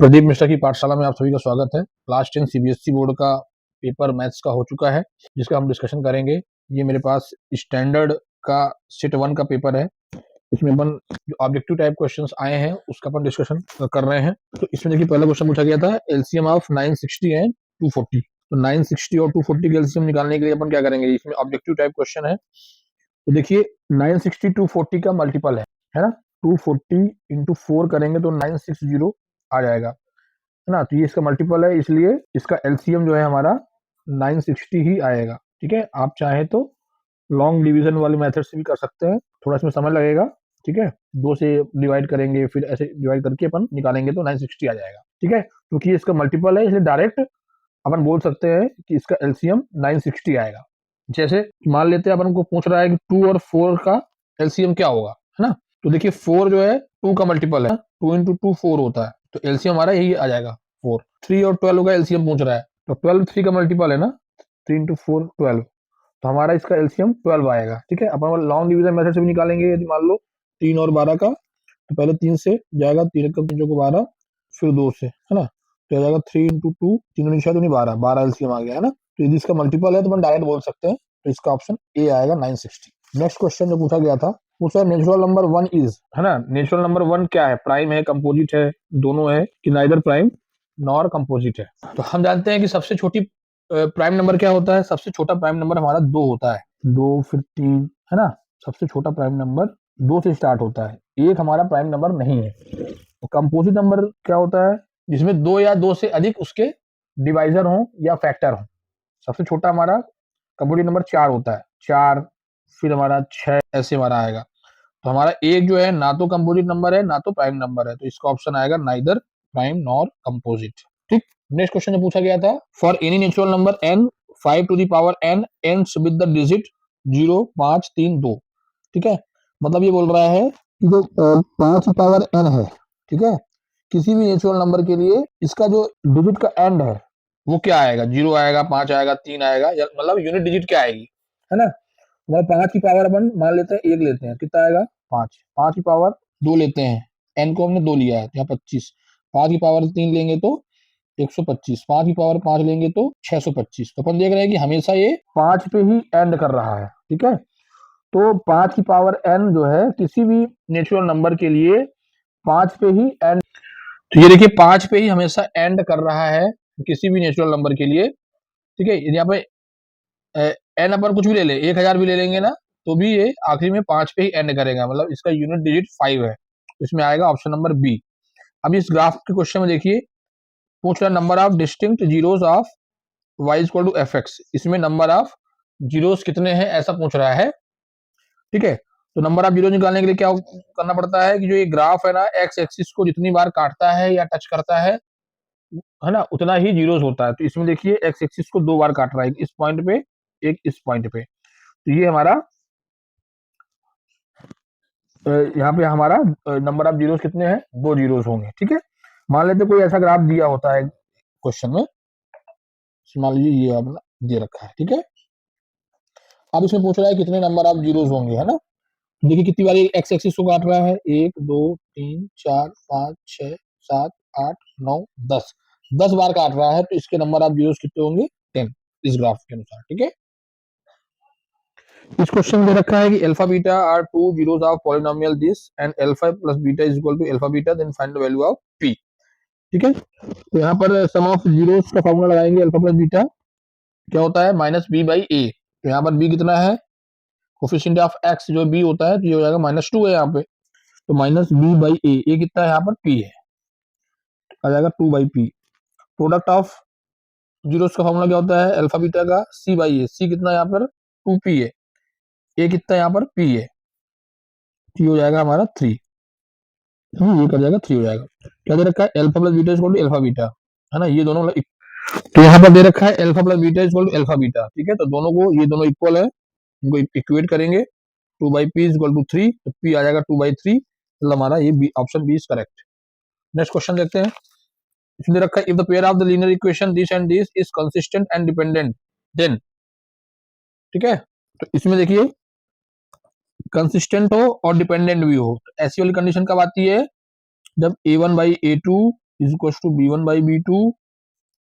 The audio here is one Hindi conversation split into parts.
प्रदीप मिश्रा की पाठशाला में आप सभी का स्वागत है। क्लास 10 सीबीएसई बोर्ड का पेपर मैथ्स का हो चुका है, जिसका हम डिस्कशन करेंगे। ये मेरे पास स्टैंडर्ड का सेट 1 का पेपर है। इसमें अपन जो ऑब्जेक्टिव टाइप क्वेश्चंस आए हैं उसका अपन डिस्कशन कर रहे हैं। तो इसमें देखिए पहला क्वेश्चन पूछा गया था एलसीएम ऑफ 960 एंड 240। तो 960 और 240 के एलसीएम निकालने के लिए अपन क्या करेंगे, इसमें ऑब्जेक्टिव टाइप क्वेश्चन है। तो देखिए 960 240 का मल्टीपल है ना। 240 इंटू 4 करेंगे तो 960 आ जाएगा, है ना। तो ये इसका मल्टीपल है, इसलिए इसका एलसीएम जो है हमारा 960 ही आएगा। ठीक है, आप चाहे तो लॉन्ग डिवीजन वाले मेथड से भी कर सकते हैं, थोड़ा इसमें समय लगेगा। ठीक है, 2 से डिवाइड करेंगे फिर ऐसे डिवाइड करके अपन निकालेंगे तो 960 आ जाएगा। ठीक है, क्योंकि तो इसका मल्टीपल है इसलिए डायरेक्ट अपन बोल सकते हैं कि इसका एलसीएम 960 आएगा। जैसे मान लेते हैं अपन को पूछ रहा है कि 2 और 4 का एलसीएम क्या होगा, है ना। तो देखिए 4 जो है 2 का मल्टीपल है, 2 इंटू 2 4 होता है, तो एलसीएम हमारा यही आ जाएगा 4। 3 और 12 का एलसीएम पूछ रहा है, तो 12 3 का मल्टीपल है ना, 3 इंटू 4 12, तो हमारा इसका एलसीएम 12 आएगा। ठीक है, अपन लॉन्ग डिवीजन मेथड से भी निकालेंगे। यदि मान लो 3 और 12 का, तो पहले 3 से जाएगा, 3 का 3 को 12, फिर 2 से, है ना, तो आ जाएगा 3 इंटू 2, 3 6 तो 12, 12 एलसीएम आ गया, है ना। तो यदि इसका मल्टीपल है तो अपन डायरेक्ट बोल सकते हैं, तो इसका ऑप्शन ए आएगा 960। नेक्स्ट क्वेश्चन जो पूछा गया था, पूछा नेचुरल नंबर 1 इज, है ना। नेचुरल नंबर 1 क्या है, प्राइम है, कंपोजिट है, दोनों है, कि नाइदर प्राइम नॉर कंपोजिट है। तो हम जानते हैं कि सबसे छोटी प्राइम नंबर क्या होता है, सबसे छोटा प्राइम नंबर हमारा 2 होता है, 2 फिर 3, है ना। सबसे छोटा प्राइम नंबर 2 से स्टार्ट होता है, एक हमारा प्राइम नंबर नहीं है। तो कंपोजिट नंबर क्या होता है, जिसमें 2 या 2 से अधिक उसके डिवाइजर हो या फैक्टर हो। सबसे छोटा हमारा कंपोजिट नंबर 4 होता है, 4 फिर हमारा 6, ऐसे हमारा आएगा। तो हमारा एक जो है ना तो कंपोजिट नंबर है ना तो प्राइम नंबर है, तो इसका ऑप्शन आएगा नाइदर प्राइम नॉर कंपोजिट। ठीक, नेक्स्ट क्वेश्चन जो पूछा गया था, for any natural number n 5 to the power n ends with the digit 0 5 3 2। ठीक है, मतलब ये बोल रहा है कि जो 5 की पावर n है, ठीक है, किसी भी नेचुरल नंबर के लिए इसका जो डिजिट का एंड है वो क्या आएगा, 0 आएगा, 5 आएगा, 3 आएगा, मतलब यूनिट डिजिट क्या आएगी, है ना। वह 5 की पावर अपन मान लेते हैं 1 लेते हैं, कितना आएगा 5, 5 की पावर 2 लेते हैं, n को हमने 2 लिया है, यहाँ 25, 5 की पावर 3 लेंगे तो 125, 5 की पावर 5 लेंगे तो 625। तो अपन देख रहे हैं कि हमेशा ये 5 पे ही एंड कर रहा है। ठीक है, तो 5 की पावर n जो है किसी भी नेचुरल नंबर के लिए 5 पे ही एंड, तो ये देखिए 5 पे ही हमेशा एंड कर रहा है किसी भी नेचुरल नंबर के लिए। ठीक है, यदि यहाँ पे एन अपन कुछ भी ले ले, 1000 भी ले लेंगे ना, तो भी ये आखिरी में 5 पे ही एंड करेगा, मतलब इसका यूनिट डिजिट 5 है, तो इसमें आएगा ऑप्शन नंबर बी। अब इस ग्राफ के क्वेश्चन में देखिए पूछ रहा है number of distinct zeros of y equal to F X, इसमें नंबर ऑफ जीरोस कितने हैं ऐसा पूछ रहा है। ठीक है, तो नंबर ऑफ जीरो निकालने के लिए क्या करना पड़ता है कि जो ये ग्राफ है ना, एक्स एक्सिस को जितनी बार काटता है या टच करता है ना, उतना ही जीरोस होता है। तो इसमें देखिए एक्स एक्सिस को 2 बार काट रहा है, इस पॉइंट पे एक इस पॉइंट पे, तो ये हमारा यहाँ पे हमारा नंबर ऑफ जीरोस कितने हैं, 2 जीरोस होंगे। ठीक है, मान लेते कोई ऐसा ग्राफ दिया होता है क्वेश्चन में, मान लीजिए ये आपने दे रखा है। ठीक है, अब इसमें पूछ रहा है कितने नंबर ऑफ जीरोस होंगे, है ना। देखिए कितनी बार एक्स एक्सिस को काट रहा है, 1 2 3 4 5 6 7 8 9 10, 10 बार काट रहा है, तो इसके नंबर ऑफ जीरोस कितने होंगे, 10, इस ग्राफ के अनुसार। ठीक है, इस क्वेश्चन में दे रखा है कि alpha beta are two zeros of polynomial this and alpha plus beta is equal to alpha beta, then find the value of P. ठीक है, तो यहाँ पर सम ऑफ जीरोस का फॉर्मूला लगाएंगे, अल्फा प्लस बीटा क्या होता है, माइनस बी बाई ए। तो यहाँ पर बी कितना है, कोफिशिएंट ऑफ एक्स जो बी होता है, तो ये हो जाएगा -2 है यहाँ पे, तो माइनस बी बाई ए कितना है यहाँ पर पी है, आ जाएगा 2 by P. Product of zeros का फॉर्मूला क्या होता है, अल्फा बीटा का सी बाई ए, सी कितना है यहाँ पर 2p है, ए कितना है यहाँ पर p है, t हो जाएगा हमारा 3, ये कर जाएगा 3 हो जाएगा। क्या दे रखा है, alpha plus beta equal to alpha beta, है ना, ये दोनों तो यहाँ पर दे रखा है alpha plus beta equal to alpha beta. ठीक है, तो दोनों को, ये दोनों इक्वल है, इनको इक्वेट करेंगे, 2 बाई पी इक्वल टू 3, तो p आ जाएगा 2 बाई 3, मतलब हमारा ये option B is correct. Next question देखते हैं, इसमें दे रखा है if the pair of the linear equation this and this is consistent and dependent then. ठीक है, तो इसमें देखिए कंसिस्टेंट हो और डिपेंडेंट भी हो, तो ऐसी वाली कंडीशन कब आती है, जब a1 by a2 is equal to B1 by B2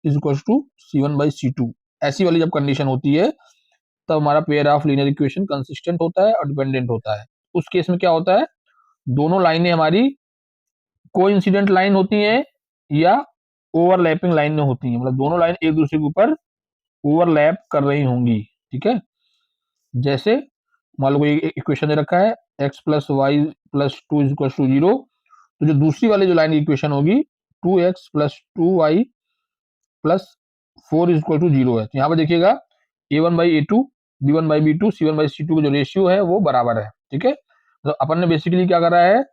is equal to C1 by C2। ऐसी वाली जब कंडीशन होती है तब हमारा pair of linear equation consistent होता है और डिपेंडेंट होता है। उस केस में क्या होता है, दोनों लाइनें हमारी कोइंसिडेंट लाइन होती हैं या ओवरलैपिंग लाइन में होती हैं, मतलब दोनों लाइन एक दूसरे के ऊपर ओवरलैप कर रही होंगी। ठीक है, जैसे मान लो कोई इक्वेशन दे रखा है x plus Y plus two is equal to 0, तो जो दूसरी वाली जो लाइन की इक्वेशन होगी 2x plus 2y plus 4 is equal to 0 है। तो यहाँ पर देखिएगा a1 by a2 b1 by b2 c1 by c2 का जो रेशियो है वो बराबर है। ठीक है, तो अपन ने बेसिकली क्या करा है,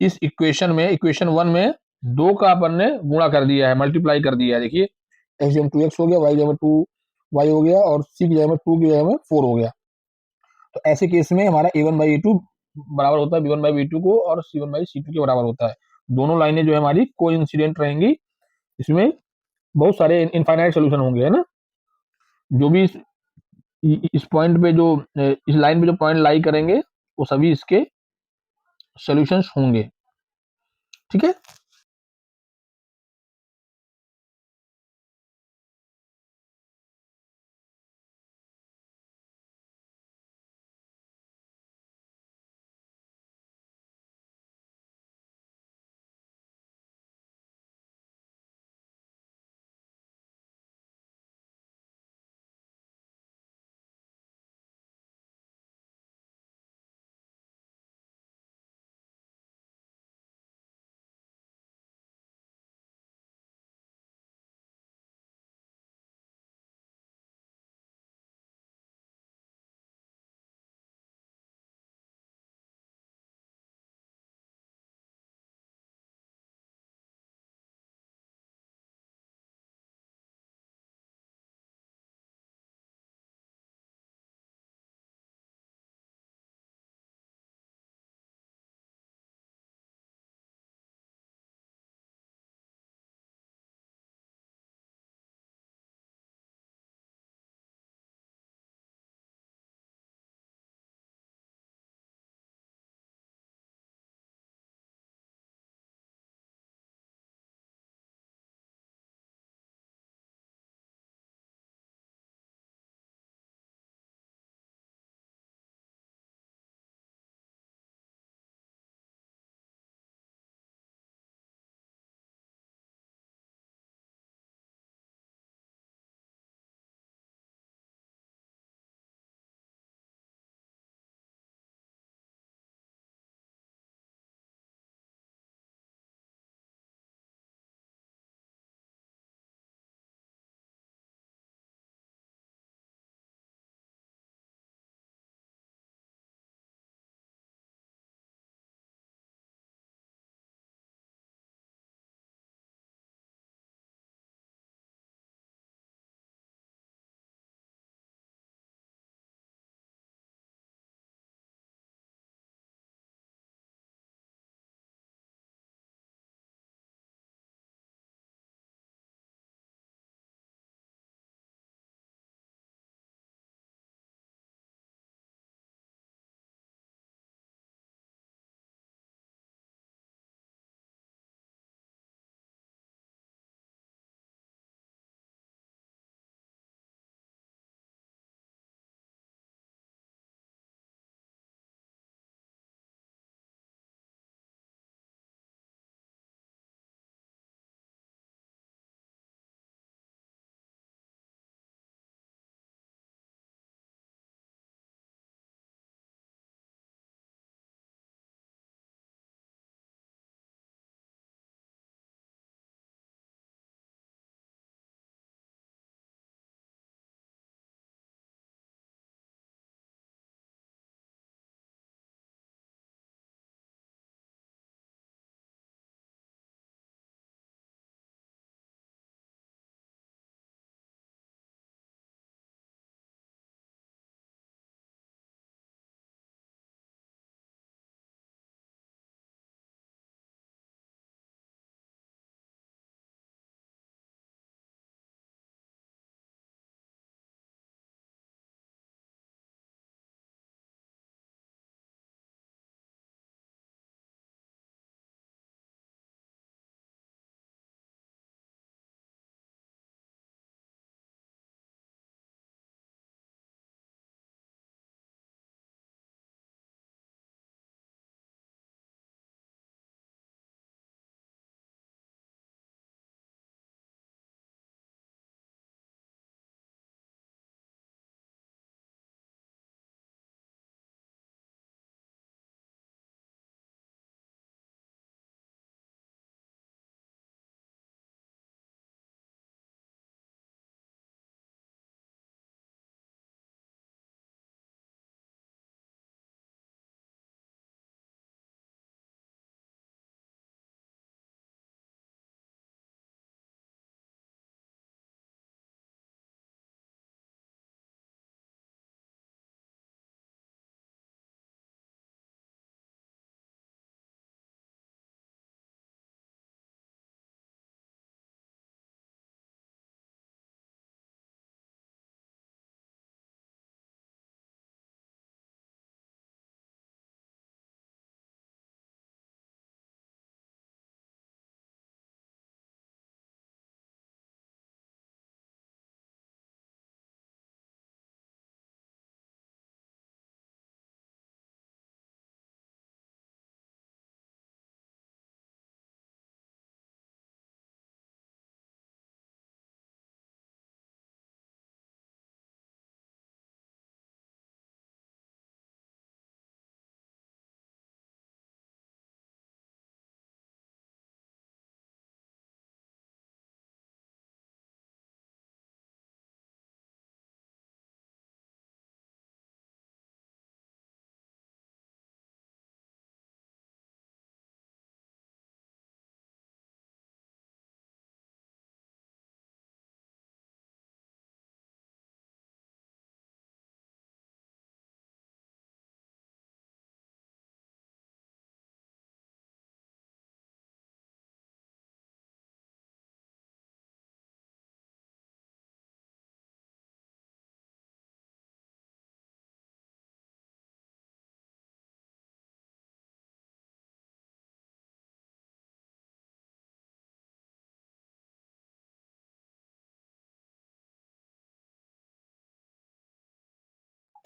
इस इक्वेशन में, इक्वेशन 1 में दो का अपन ने गुणा कर दिया है, मल्टीप्लाई कर दिया है। देखिए x की जगह 2x हो गया, y की जगह 2y हो गया और c की जगह में 2 की जगह में 4 हो गया। तो ऐसे केस में हमारा a1 बाई a2 बराबर होता है b1 बाई b2 को और c1 बाई c2 के बराबर होता है। दोनों लाइनें जो है हमारी कोइंसिडेंट रहेंगी, इसमें बहुत सारे इनफाइनाइट सोल्यूशन होंगे, है ना। जो भी इस पॉइंट पे जो इस लाइन पे जो पॉइंट लाई करेंगे वो सभी इसके सॉल्यूशंस होंगे। ठीक है।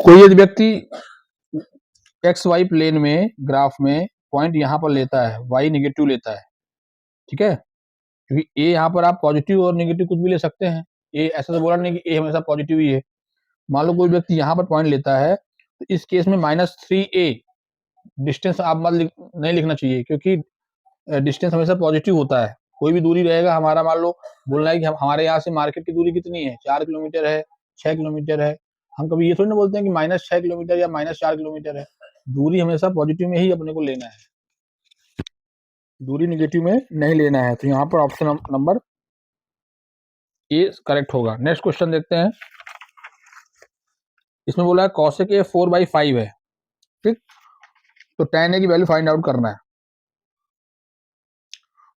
कोई यदि व्यक्ति एक्स वाई प्लेन में ग्राफ में पॉइंट यहाँ पर लेता है, वाई निगेटिव लेता है, ठीक है, क्योंकि ए यहाँ पर आप पॉजिटिव और निगेटिव कुछ भी ले सकते हैं, ए ऐसा तो बोला नहीं कि ए हमेशा पॉजिटिव ही है। मान लो कोई व्यक्ति यहाँ पर पॉइंट लेता है, तो इस केस में -3a डिस्टेंस आप नहीं लिखना चाहिए, क्योंकि डिस्टेंस हमेशा पॉजिटिव होता है। कोई भी दूरी रहेगा, हमारा मान लो बोलना है कि हमारे यहाँ से मार्केट की दूरी कितनी है, 4 किलोमीटर है, 6 किलोमीटर है, हम कभी ये थोड़ी ना बोलते हैं कि -6 किलोमीटर या -4 किलोमीटर है। दूरी हमेशा पॉजिटिव में ही अपने को लेना है, दूरी निगेटिव में नहीं लेना है। तो यहाँ पर ऑप्शन नंबर ए करेक्ट होगा। नेक्स्ट क्वेश्चन देखते हैं। इसमें बोला है कॉसेक ए 4/5 है, ठीक, तो tan a की वैल्यू फाइंड आउट करना है।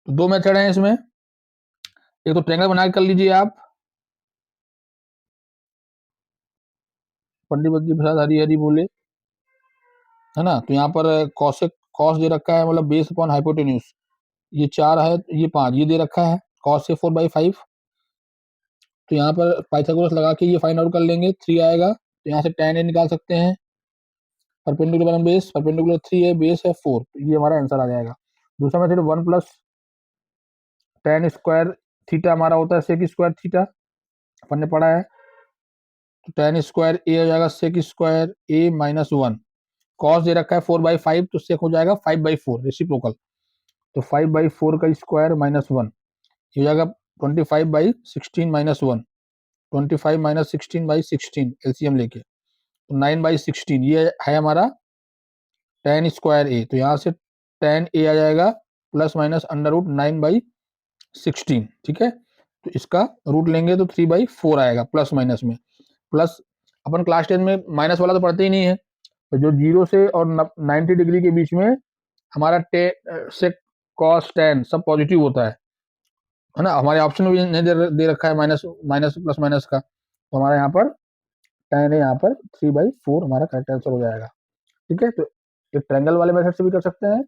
तो दो मेथड हैं इसमें, एक तो ट्रायंगल बना के कर लीजिए आप, पंडित बद्री प्रसाद हरी हरी बोले, है ना। तो यहाँ पर कॉसेक कॉस दे रखा है, मतलब बेस अपॉन हाइपोटेन्यूज, ये 4 है, ये 5, ये दे रखा है कॉस से 4/5। तो यहाँ पर पाइथागोरस लगा के ये फाइंड आउट कर लेंगे, 3 आएगा। तो यहाँ से tan a निकाल सकते हैं, परपेंडिकुलर बेस, परपेंडिकुलर 3 है, बेस है 4, तो ये हमारा आंसर आ जाएगा। दूसरा method 1 plus tan square theta हमारा होता है सेक स्क्वायर थीटा, अपन ने पढ़ा है। तो tan स्क्वायर a हो जाएगा सेक स्क्वायर a -1, कॉस दे रखा है 4/5, तो सेक हो जाएगा 5/4 रेसिप्रोकल, तो 5/4 का स्क्वायर -1 ये हो जाएगा 25/16 -1, 25 - 16/16 एलसीएम लेके, तो 9/16 ये है हमारा tan स्क्वायर a। तो यहाँ से tan a आ जाएगा ±√9/16, ठीक है। तो इसका रूट लेंगे तो 3/4 आएगा प्लस माइनस में। प्लस अपन क्लास 10 में माइनस वाला तो पढ़ते ही नहीं है, तो जो 0 से और 90 डिग्री के बीच में हमारा सेक कॉस tan सब पॉजिटिव होता है ना। हमारे ऑप्शन में भी नहीं दे रखा है माइनस माइनस प्लस माइनस का, तो हमारा यहाँ पर tan है, यहाँ पर 3/4 हमारा करेक्ट आंसर हो जाएगा, ठीक है। तो एक ट्रायंगल वाले मेथड से भी कर सकते हैं,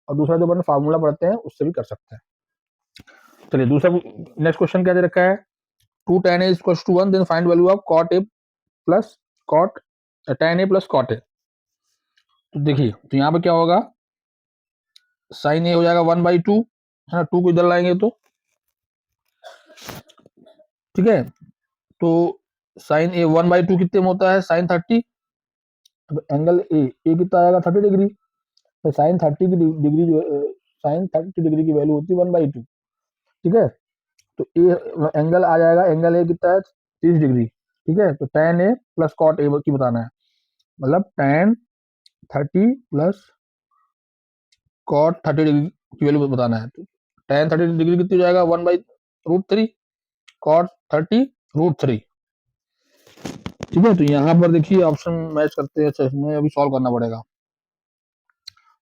और दूसरा जो अपन फार्मूला पढ़ते हैं उससे भी कर सकते हैं। चलिए दूसरा नेक्स्ट क्वेश्चन क्या दे रखा है, 2 tan a = 1, then find value of cot a plus cot tan a plus cot a। तो देखिए, तो यहाँ पे क्या होगा, साइन ए हो जाएगा 1/2, है ना, 2 को इधर लाएंगे तो, ठीक है। तो साइन ए 1/2 कितने में होता है, साइन 30, एंगल ए कितना आएगा 30 डिग्री, तो साइन 30 की डिग्री जो साइन 30 डिग्री की वैल्यू होती है 1/2, ठीक है। तो ए एंगल आ जाएगा, एंगल ए कितना है 30 डिग्री, ठीक है। तो tan a plus cot a की बताना है, मतलब tan 30 प्लस cot 30 डिग्री की वैल्यू बताना है। तो tan 30 डिग्री कितनी हो जाएगा 1/√3, cot 30√3, ठीक है। तो यहाँ पर देखिए ऑप्शन मैच करते हैं, इसमें अभी सॉल्व करना पड़ेगा।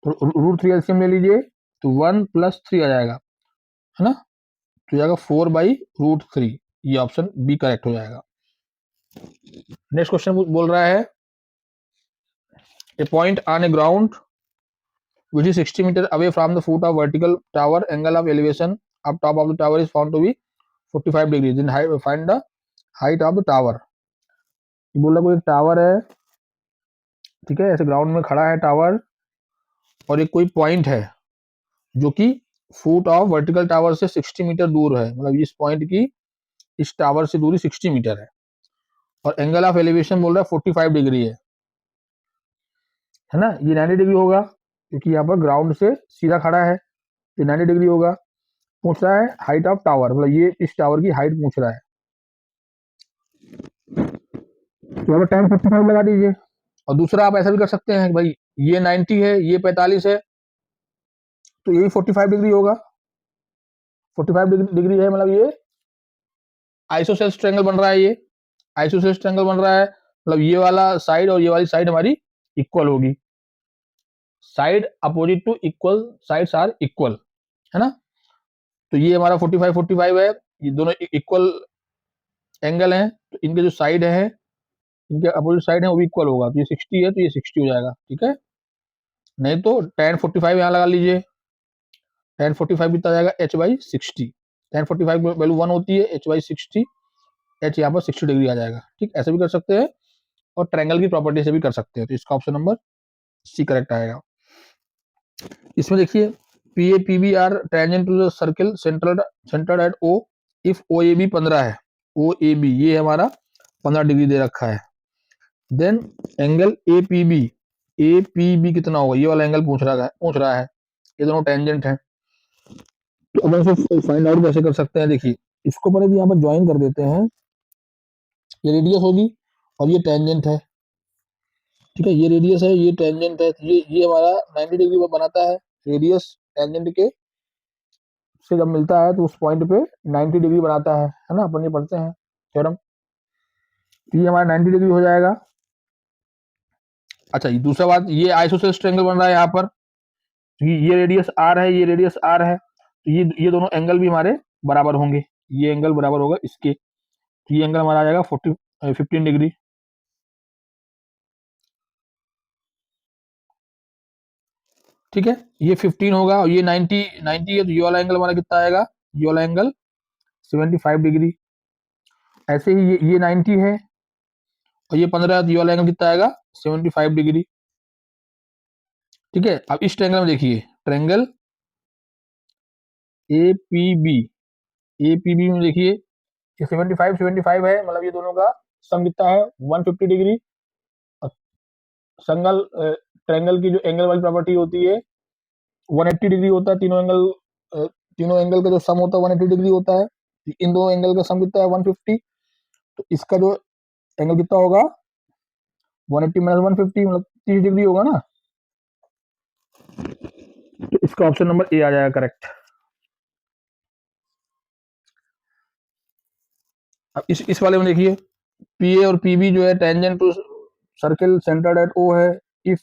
तो √3 एलसीएम ले लीजिए, तो 1 + 3 आ जाएगा, है ना, तो जाएगा 4/√3, ये ऑप्शन बी करेक्ट हो जाएगा। नेक्स्ट क्वेश्चन बोल रहा है, a point on a ground which is 60 meter away from the foot of vertical tower, angle of elevation of top of the tower is found to be 45 degrees, then find the height of the tower। बोला कोई एक टावर है, ठीक है, ऐसे ग्राउंड में खड़ा है टावर, और एक कोई पॉइंट है जो कि फुट ऑफ वर्टिकल टावर से 60 मीटर दूर है, मतलब इस पॉइंट की इस टावर से दूरी 60 मीटर और एंगल ऑफ एलिवेशन बोल रहा है 45 डिग्री है ना। ये 90 डिग्री होगा, क्योंकि यहाँ पर ग्राउंड से सीधा खड़ा है, तो 90 डिग्री होगा। पूछ रहा है हाइट ऑफ टावर, मतलब ये इस टावर की हाइट पूछ रहा है, तो यहाँ पर tan 45 लगा दीजिए। और दूसरा आप ऐसा भी कर सकते हैं भाई, ये 90 है, ये 45 है, तो यही 45 डिग्री होगा, 45 डिग्री है, मतलब ये आइसोसेल्स ट्रायंगल बन रहा है, ये आइसोसेल्स ट्रायंगल बन रहा है, मतलब ये वाला साइड और ये वाली साइड हमारी इक्वल होगी, side opposite to equal sides are equal, है ना। तो ये हमारा 45 है, ये दोनों इक्वल एंगल हैं, तो इनके जो साइड है, इनके अपोजिट साइड है वो भी इक्वल होगा, तो ये 60 है तो ये 60 हो जाएगा, ठीक है। नहीं तो tan 45 यहाँ लगा लीजिए, tan 45 कितना जाएगा h/60, tan 45 वैल्यू 1 होती है, h/60, h यहाँ पर 60 डिग्री आ जाएगा, ठीक, ऐसे भी कर सकते हैं। और ट्रायंगल की प्रॉपर्टी से भी कर सकते हैं। तो इसका ऑप्शन नंबर सी करेक्ट आएगा। इसमें देखिए P A P B are tangent to the circle centred at O if O A B 15 है, ओ ए बी ये हमारा 15 डिग्री दे रखा है, then angle A P B कितना होगा, ये वाला एंगल पूछ रहा है, ये दोनों टेंजेंट है। तो अब हम इसको फाइंड आउट कैसे कर सकते हैं, देखिए इसको पहले यहाँ पर ज्वाइन कर देते हैं, ये रेडियस होगी और ये टेंजेंट है, ठीक है, ये रेडियस है ये टेंजेंट है, ये हमारा 90 डिग्री बनाता है, रेडियस टेंजेंट के से जब मिलता है तो उस पॉइंट पे 90 डिग्री बनाता है ना, अपन ये पढ़ते हैं थ्योरम। ये हमारा 90 डिग्री हो जाएगा। अच्छा दूसरा बात, ये आइसोसेलेस ट्रायंगल बन रहा है यहाँ पर, ये रेडियस आर है, ये रेडियस आर है, तो ये दोनों एंगल भी हमारे बराबर होंगे, ये एंगल बराबर होगा इसके, तो ये एंगल हमारा आ जाएगा 15 डिग्री। ठीक है, ये 15 होगा और ये 90 है, तो ये वाला एंगल हमारा कितना आएगा, ये वाला एंगल 75 डिग्री। ऐसे ही ये 90 है और ये 15 है, तो ये वाला एंगल कितना आएगा 75 डिग्री। ठीक है, अब इस ट्रायंगल में देखिए, ट्रायंगल ए पी बी में देखिए ये 75 है, मतलब ये दोनों का सम कितना है 150 डिग्री। संगल ट्रायंगल की जो एंगल वाली प्रॉपर्टी होती है 180 डिग्री होता है, तीनों एंगल का जो सम होता है 180 डिग्री होता है, इन दो एंगल का सम कितना है 150, तो इसका जो एंगल कितना होगा 180 माइनस 150 मतलब 30 डिग्री होगा ना, तो इसका ऑप्शन नंबर ए आ जाएगा करेक्ट। अब इस वाले में देखिए पी ए और पी बी जो है tangent to circle centred at O है, if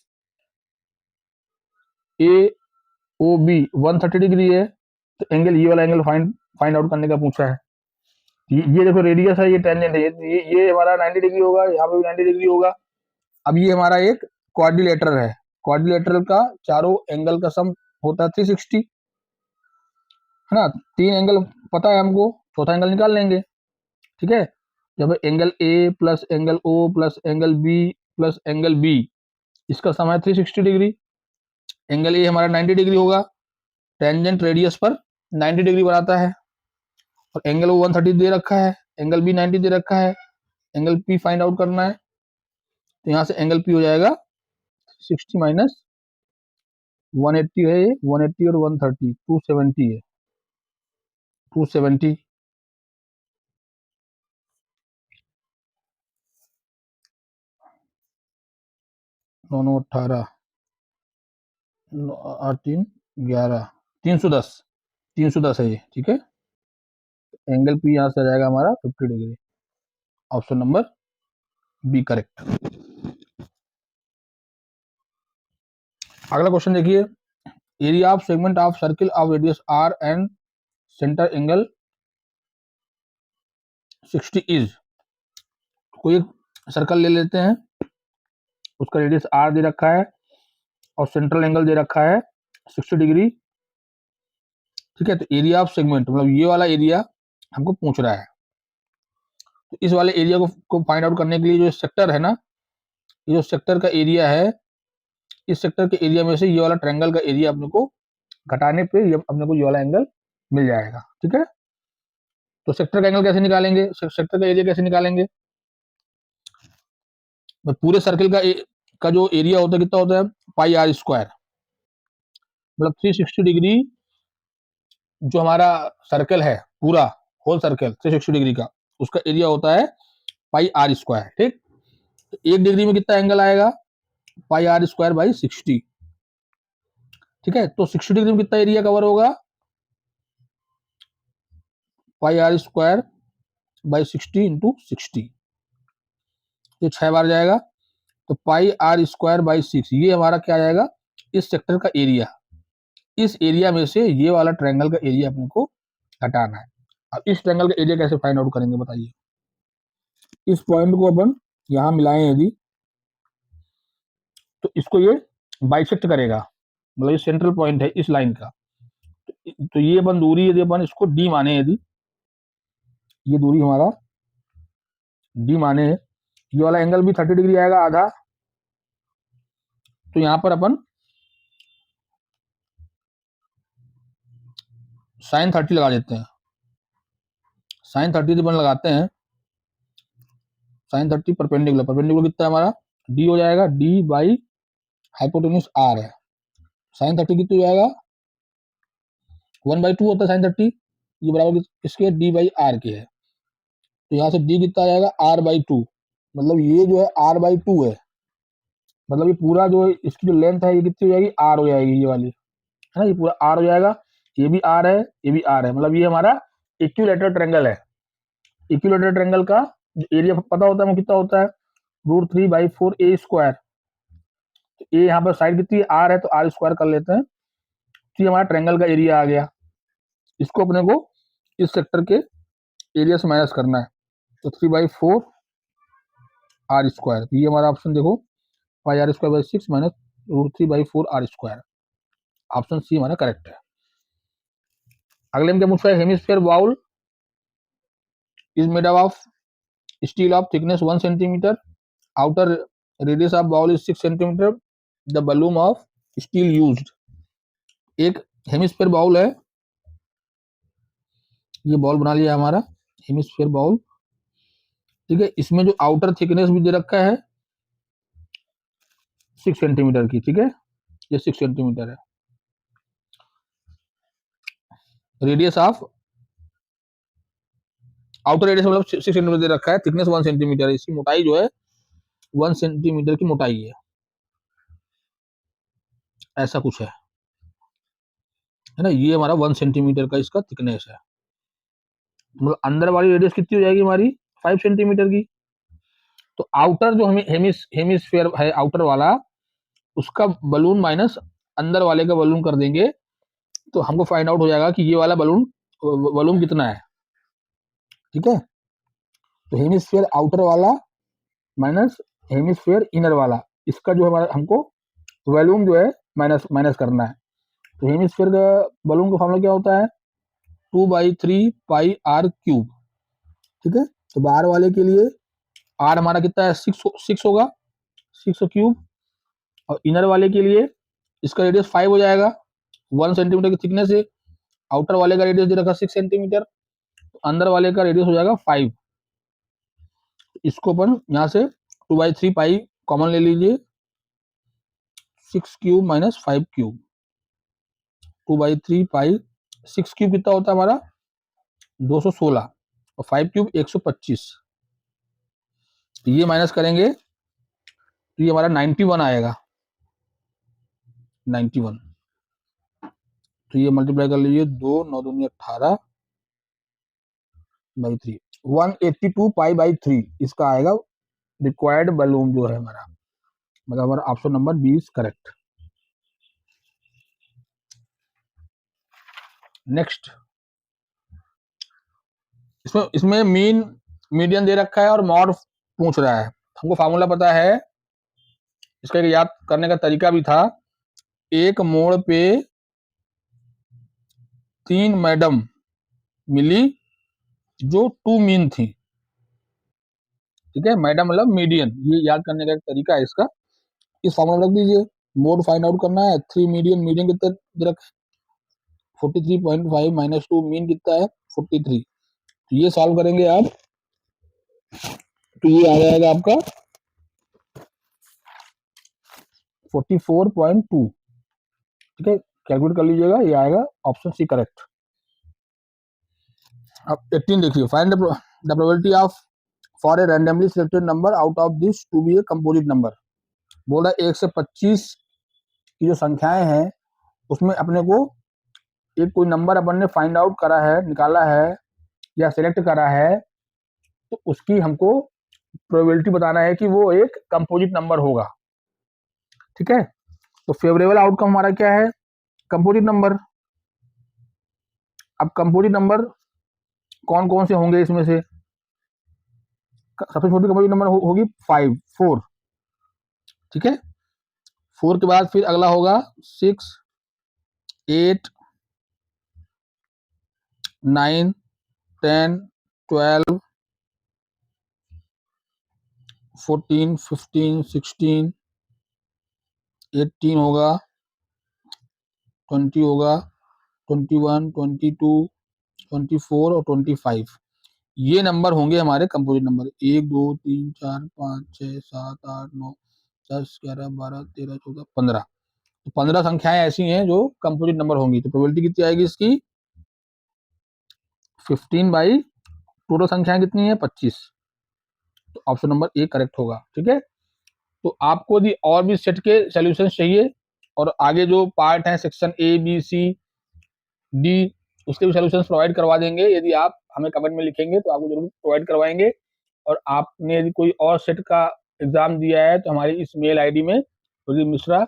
A O B 130 degree है, तो एंगल ये वाला एंगल फाइंड आउट करने का पूछा है। ये देखो रेडियस है, ये टेंजेंट है, ये हमारा 90 डिग्री होगा, यहाँ पे भी 90 डिग्री होगा। अब ये हमारा एक क्वाड्रिलेटरल है, क्वाड्रिलेटरल का चारों एंगल का सम होता है 360, है ना, 3 एंगल पता है हमको, चौथा एंगल निकाल लेंगे। ठीक है, जब angle A plus angle O plus angle B plus angle B, इसका सम है 360 डिग्री। एंगल ए हमारा 90 डिग्री होगा, टेंजेंट रेडियस पर 90 डिग्री बनाता है, और एंगल ओ 130 दे रखा है, एंगल बी 90 दे रखा है, एंगल पी फाइंड आउट करना है, तो यहाँ से एंगल पी हो जाएगा 60 माइनस 180 है, ये 180 और 130 270 है, 270 9 18 8 3 11 310 310 है ये। ठीक है, एंगल पी यहाँ से आ जाएगा हमारा 50 degree, option number B correct. अगला क्वेश्चन देखिए, area of segment of circle of radius R and centre angle 60 is, कोई एक सर्कल ले लेते हैं, उसका रेडियस आर दे रखा है और सेंट्रल एंगल दे रखा है 60 डिग्री। ठीक है, तो एरिया ऑफ सेगमेंट मतलब ये वाला एरिया हमको पूछ रहा है, तो इस वाले एरिया को फाइंड आउट करने के लिए जो सेक्टर है ना, ये जो सेक्टर का एरिया है, इस सेक्टर के एरिया में से ये वाला ट्रायंगल का एरिया अपने को घटाने पे अपने को ये वाला एंगल मिल जाएगा। ठीक है, तो सेक्टर का एंगल कैसे निकालेंगे, सेक्टर का एरिया कैसे निकालेंगे, तो पूरे सर्किल का जो एरिया होता है कितना होता है पाई आर स्क्वायर, मतलब 360 डिग्री जो हमारा सर्कल है पूरा होल सर्कल 360 डिग्री का, उसका एरिया होता है पाई आर स्क्वायर। ठीक, तो 1 डिग्री में कितना एंगल आएगा पाई आर स्क्वायर बाई 60। ठीक है, तो 60 डिग्री में कितना एरिया कवर होगा पाई आर स्क्वायर बाई 60 इंटू 60, ये 6 बार जाएगा, तो पाई आर स्क्वायर बाई 6 ये हमारा क्या आएगा इस सेक्टर का एरिया, इस एरिया में से ये वाला ट्रायंगल का एरिया अपने को हटाना है। अब इस ट्रायंगल का एरिया कैसे फाइंड आउट करेंगे बताइए, इस पॉइंट को अपन यहां मिलाएं यदि, तो इसको ये बाइसेक्ट करेगा, मतलब ये सेंट्रल पॉइंट है इस लाइन का, तो ये अपन दूरी यदि अपन इसको डी माने, यदि ये दूरी हमारा डी माने, ये वाला एंगल भी 30 डिग्री आएगा आधा। तो यहां पर अपन साइन 30 लगा देते हैं। साइन 30 अपन लगाते हैं, साइन 30 परपेंडिकुलर, परपेंडिकुलर कितना है हमारा, डी हो जाएगा, डी बाई हाइपोटेन्यूज आर है। साइन 30 कितना हो जाएगा, 1/2 होता है साइन 30, ये बराबर इसके डी बाई आर के है। तो यहाँ से डी कितना आ जाएगा, r/2, मतलब ये जो है r/2 है, मतलब ये पूरा जो इसकी जो लेंथ है ये कितनी हो जाएगी, r हो जाएगी ये वाली, है ना, ये पूरा r हो जाएगा। ये भी r है, ये भी r है, मतलब ये हमारा इक्विलेटरल ट्रायंगल है। इक्विलेटरल ट्रायंगल का एरिया पता होता है वो कितना होता है, √3/4a²। तो ए यहाँ पर साइड कितनी है, r है, तो r² कर लेते हैं। तो ये हमारा ट्रायंगल का एरिया आ गया। इसको अपने को इस सेक्टर के एरिया से माइनस करना है। तो 3/4r², ये हमारा ऑप्शन देखो, πr²/6 minus √3/4r²। Option C हमारा करेक्ट है। अगले में क्या पूछा है, hemisphere bowl is made of steel of thickness 1 centimetre, outer radius of bowl is 6 centimetre, the volume of steel used. एक हेमिस्फीयर बाउल है, ये बाउल बना लिया हमारा हेमिस्फीयर बाउल, ठीक है। इसमें जो आउटर थिकनेस भी दे रखा है 6 सेंटीमीटर की, ठीक है, ये 6 सेंटीमीटर है। रेडियस ऑफ आउटर रेडियस मतलब 6 सेंटीमीटर दे रखा है, थिकनेस 1 सेंटीमीटर है, इसकी मोटाई जो है 1 सेंटीमीटर की मोटाई है, ऐसा कुछ है ना। ये हमारा 1 सेंटीमीटर का इसका थिकनेस है, मतलब अंदर वाली रेडियस कितनी हो जाएगी हमारी 5 सेंटीमीटर की। तो आउटर जो हमें हेमिस्फीयर है आउटर वाला, उसका बलून माइनस अंदर वाले का बलून कर देंगे, तो हमको फाइंड आउट हो जाएगा कि ये वाला बलून वॉल्यूम कितना है, ठीक है। तो हेमिस्फीयर आउटर वाला माइनस हेमिस्फीयर इनर वाला, इसका जो हमारा हमको वॉल्यूम जो है माइनस माइनस करना है। तो हेमिस्फीयर का बलून का फॉर्मूला क्या होता है, 2/3πr³, ठीक है। तो बाहर वाले के लिए आर हमारा कितना है, 6 होगा, 6³ और इनर वाले के लिए इसका रेडियस 5 हो जाएगा, 1 सेंटीमीटर की थिकनेस है, आउटर वाले का रेडियस दे रखा 6 सेंटीमीटर, तो अंदर वाले का रेडियस हो जाएगा 5। इसको अपन यहाँ से 2/3π कॉमन ले लीजिए, 6³ माइनस 5³, 2/3π, 6³ कितना होता है हमारा 216 और 5³ 125, तो ये माइनस करेंगे तो ये हमारा 91 आएगा, 91। तो ये मल्टीप्लाई कर लीजिए, 2 9 दूनी 18/3, 182π/3 इसका आएगा रिक्वायर्ड वॉल्यूम जो है हमारा, मतलब हमारा ऑप्शन नंबर 20 करेक्ट। नेक्स्ट, इसमें मीन मीडियन दे रखा है और मॉड पूछ रहा है। हमको फार्मूला पता है, इसका एक याद करने का तरीका भी था। एक मोड़ पे 3 मैडम मिली जो 2 मीन थी, ठीक है, मैडम मतलब मीडियन, ये याद करने का एक तरीका है इसका। इस फार्मूला रख दीजिए, मोड फाइंड आउट करना है, 3 मीडियन, मीडियन कितना दे रखा है 43.5 माइनस 2, मीन कितना है 43। तो ये सॉल्व करेंगे आप, तो ये आ जाएगा आपका 44.2, ठीक है, कैलकुलेट कर लीजिएगा, ये आएगा ऑप्शन सी करेक्ट। अब 18 देखिए, find the probability of for a randomly selected number out of this to be a composite number. बोल रहा है 1 से 25 की जो संख्याएं हैं उसमें अपने को एक कोई नंबर अपन ने फाइंड आउट करा है, निकाला है या सिलेक्ट करा है, तो उसकी हमको प्रोबेबिलिटी बताना है कि वो एक कंपोजिट नंबर होगा, ठीक है। तो फेवरेबल आउटकम हमारा क्या है, कंपोजिट नंबर। अब कंपोजिट नंबर कौन कौन से होंगे इसमें से, सबसे छोटी कंपोजिट नंबर होगी 4, ठीक है। 4 के बाद फिर अगला होगा 6, 8, 9, 10, 12, 14, 15, 16, 18 होगा, 20 होगा, 21, 22, 24 और 25। ये नंबर होंगे हमारे कंपोजिट नंबर। 1, 2, 3, 4, 5, 6, 7, 8, 9, 10, 11, 12, 13, 14, 15। तो 15 संख्याएं ऐसी हैं जो कंपोजिट नंबर होंगी। तो प्रोबेबिलिटी कितनी आएगी इसकी? 15 बाई टोटल संख्याएं कितनी है? 25। तो ऑप्शन नंबर ए करेक्ट होगा। ठीक है, तो आपको यदि और भी सेट के सॉल्यूशंस चाहिए और आगे जो पार्ट हैं section A B C D, उसके भी सॉल्यूशंस प्रोवाइड करवा देंगे। यदि आप हमें कमेंट में लिखेंगे तो आपको जरूर प्रोवाइड करवाएंगे। और आपने यदि कोई और सेट का एग्जाम दिया है तो हमारी इस मेल आईडी में मिश्रा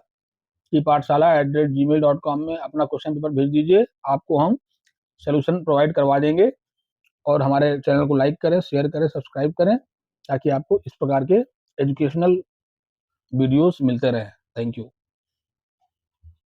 की पाठशाला @gmail.com में अपना क्वेश्चन पेपर भेज दीजिए। आपको हम सोल्यूशन प्रोवाइड करवा देंगे। और हमारे चैनल को लाइक करें, शेयर करें, सब्सक्राइब करें, ताकि आपको इस प्रकार के एजुकेशनल वीडियोस मिलते रहें। Thank you.